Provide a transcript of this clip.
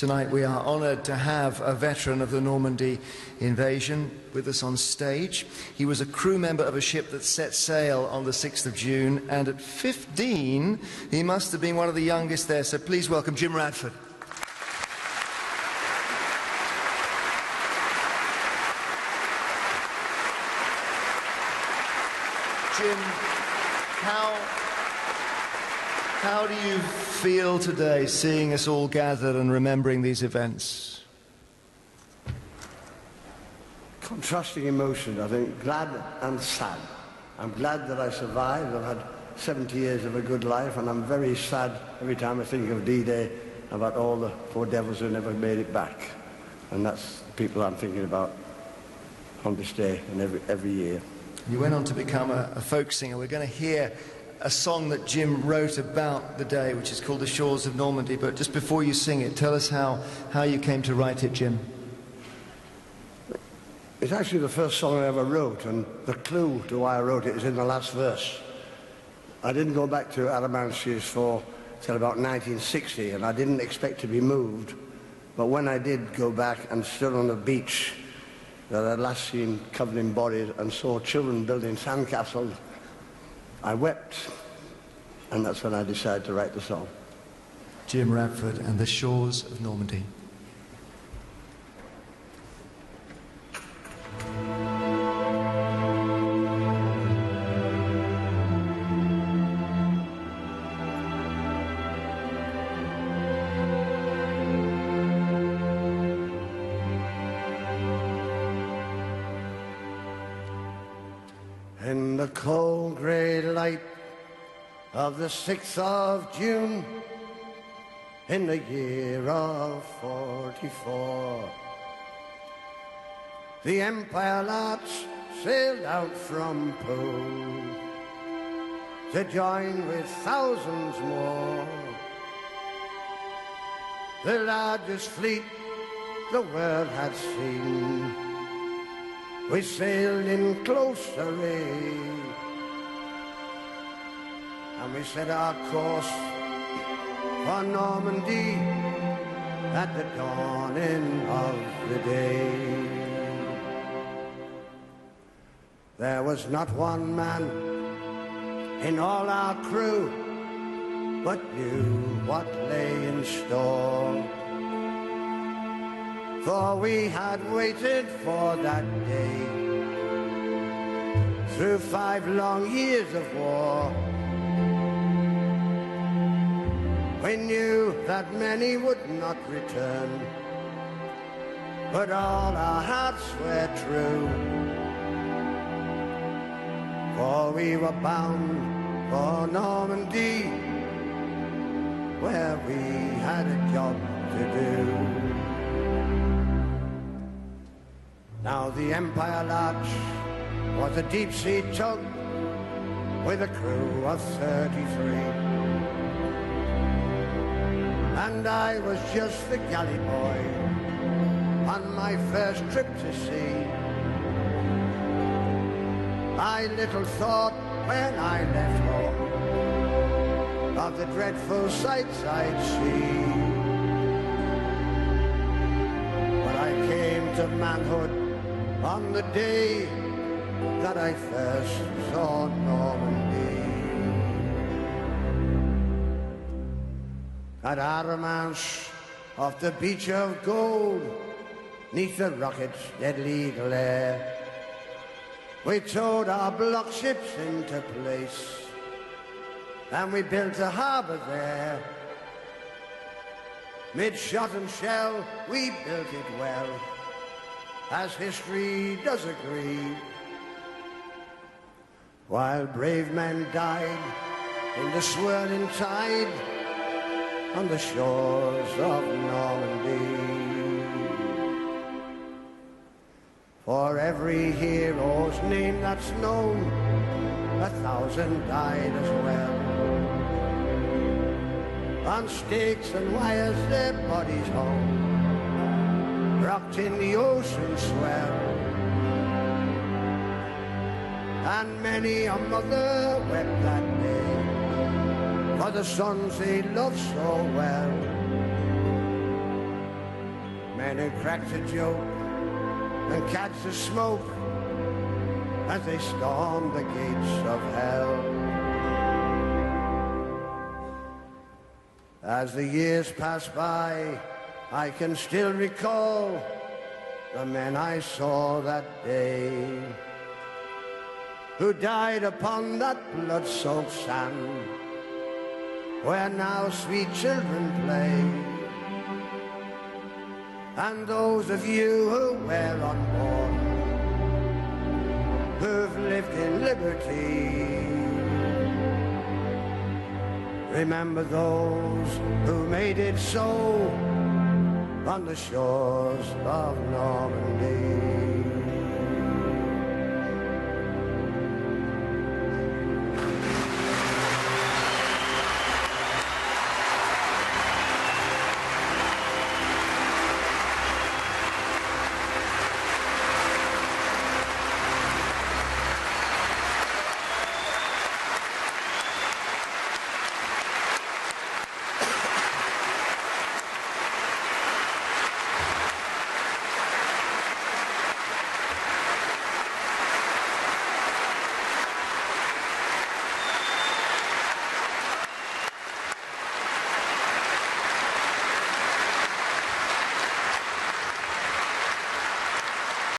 Tonight we are honoured to have a veteran of the Normandy invasion with us on stage. He was a crew member of a ship that set sail on the 6th of June, and at 15 he must have been one of the youngest there, so please welcome Jim Radford. Jim, how do you feel today, seeing us all gathered and remembering these events? Contrasting emotions, I think, glad and sad. I'm glad that I survived. I've had 70 years of a good life, and I'm very sad every time I think of D-Day about all the poor devils who never made it back. And that's the people I'm thinking about on this day and every year. You went on to become a folk singer. We're going to hear a song that Jim wrote about the day, which is called The Shores of Normandy. But just before you sing it, tell us how you came to write it, Jim. It's actually the first song I ever wrote, and the clue to why I wrote it is in the last verse. I didn't go back to Alamanches till about 1960, and I didn't expect to be moved. But when I did go back and stood on a beach that I'd last seen covered in bodies and saw children building sandcastles, I wept, and that's when I decided to write the song. Jim Radford and The Shores of Normandy. In the cold grey light of the 6th of June, in the year of 44, the Empire lads sailed out from Poole to join with thousands more. The largest fleet the world had seen, we sailed in close array, and we set our course for Normandy at the dawning of the day. There was not one man in all our crew but knew what lay in store, for we had waited for that day through 5 long years of war. We knew that many would not return, but all our hearts were true, for we were bound for Normandy, where we had a job to do. Now the Empire Larch was a deep-sea tug with a crew of 33, and I was just the galley boy on my first trip to sea. I little thought when I left home of the dreadful sights I'd see, but I came to manhood on the day that I first saw Normandy. At Aramanche, off the beach of gold, 'neath the rocket's deadly glare, we towed our block ships into place, and we built a harbour there. Mid shot and shell, we built it well, as history does agree, while brave men died in the swirling tide on the shores of Normandy. For every hero's name that's known, 1,000 died as well. On stakes and wires their bodies hung, rocked in the ocean swell. And many a mother wept that day for the sons they loved so well. men who cracked a joke and catch the smoke as they stormed the gates of hell. As the years pass by, I can still recall the men I saw that day, who died upon that blood-soaked sand where now sweet children play. And those of you who were unborn, who've lived in liberty, remember those who made it so on the shores of Normandy.